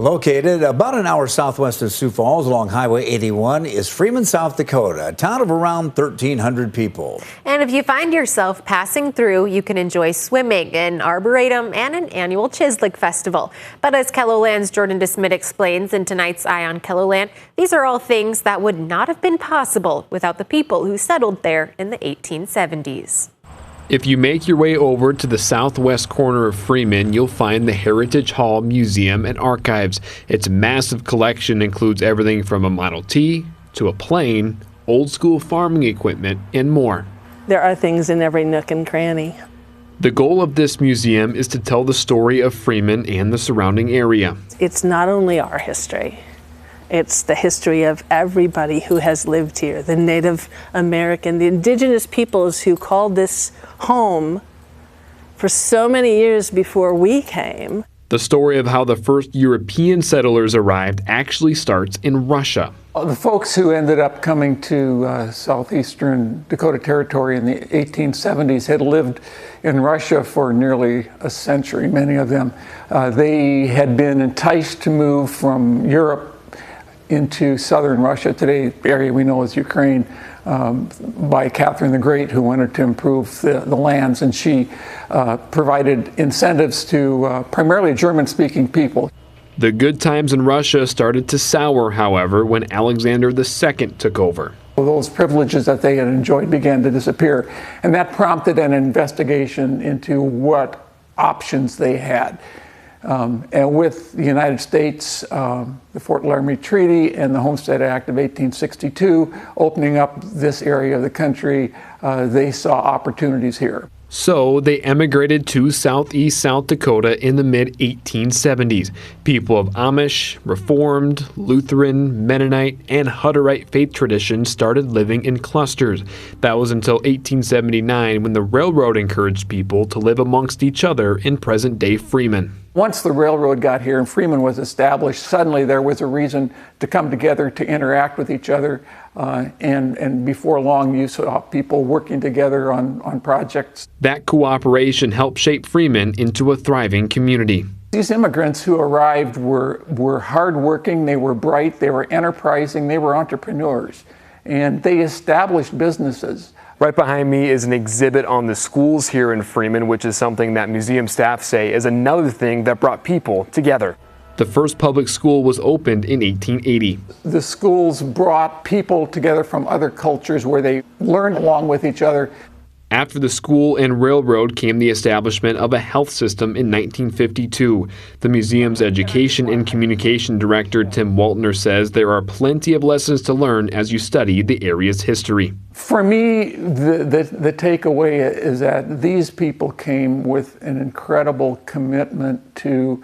Located about an hour southwest of Sioux Falls along Highway 81 is Freeman, South Dakota, a town of around 1,300 people. And if you find yourself passing through, you can enjoy swimming, an arboretum, and an annual Chislik Festival. But as KELOLAND's Jordan DeSmit explains in tonight's Eye on KELOLAND, these are all things that would not have been possible without the people who settled there in the 1870s. If you make your way over to the southwest corner of Freeman, you'll find the Heritage Hall Museum and Archives. Its massive collection includes everything from a Model T to a plane, old school farming equipment, and more. There are things in every nook and cranny. The goal of this museum is to tell the story of Freeman and the surrounding area. It's not only our history. It's the history of everybody who has lived here, the Native American, the indigenous peoples who called this home for so many years before we came. The story of how the first European settlers arrived actually starts in Russia. The folks who ended up coming to southeastern Dakota Territory in the 1870s had lived in Russia for nearly a century, many of them. They had been enticed to move from Europe into southern Russia, today the area we know as Ukraine, by Catherine the Great, who wanted to improve the lands, and she provided incentives to primarily German-speaking people. The good times in Russia started to sour, however, when Alexander II took over. Those privileges that they had enjoyed began to disappear, and that prompted an investigation into what options they had. And with the United States, the Fort Laramie Treaty and the Homestead Act of 1862 opening up this area of the country, they saw opportunities here. So they emigrated to southeast South Dakota in the mid-1870s. People of Amish, Reformed, Lutheran, Mennonite, and Hutterite faith traditions started living in clusters. That was until 1879, when the railroad encouraged people to live amongst each other in present-day Freeman. Once the railroad got here and Freeman was established, suddenly there was a reason to come together to interact with each other. And before long, you saw people working together on projects. That cooperation helped shape Freeman into a thriving community. These immigrants who arrived were hardworking, they were bright, they were enterprising, they were entrepreneurs, and they established businesses. Right behind me is an exhibit on the schools here in Freeman, which is something that museum staff say is another thing that brought people together. The first public school was opened in 1880. The schools brought people together from other cultures where they learned along with each other. After the school and railroad came the establishment of a health system in 1952. The museum's education and communication director, Tim Waltner, says there are plenty of lessons to learn as you study the area's history. For me, the takeaway is that these people came with an incredible commitment to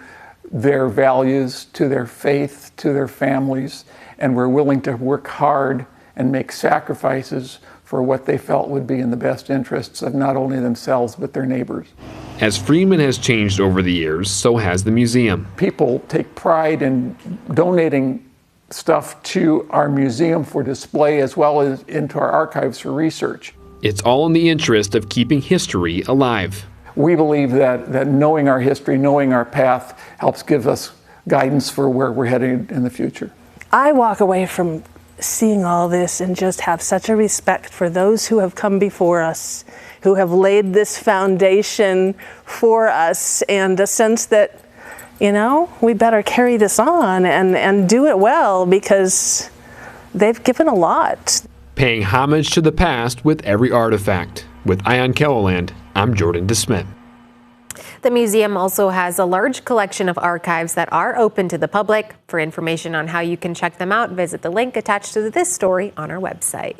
their values, to their faith, to their families, and were willing to work hard and make sacrifices for what they felt would be in the best interests of not only themselves but their neighbors. As Freeman has changed over the years, so has the museum. People take pride in donating stuff to our museum for display as well as into our archives for research. It's all in the interest of keeping history alive. We believe that knowing our history, knowing our path, helps give us guidance for where we're heading in the future. I walk away from seeing all this and just have such a respect for those who have come before us, who have laid this foundation for us, and a sense that, you know, we better carry this on and do it well because they've given a lot. Paying homage to the past with every artifact. With Eye on KELOLAND, I'm Jordan DeSmit. The museum also has a large collection of archives that are open to the public. For information on how you can check them out, visit the link attached to this story on our website.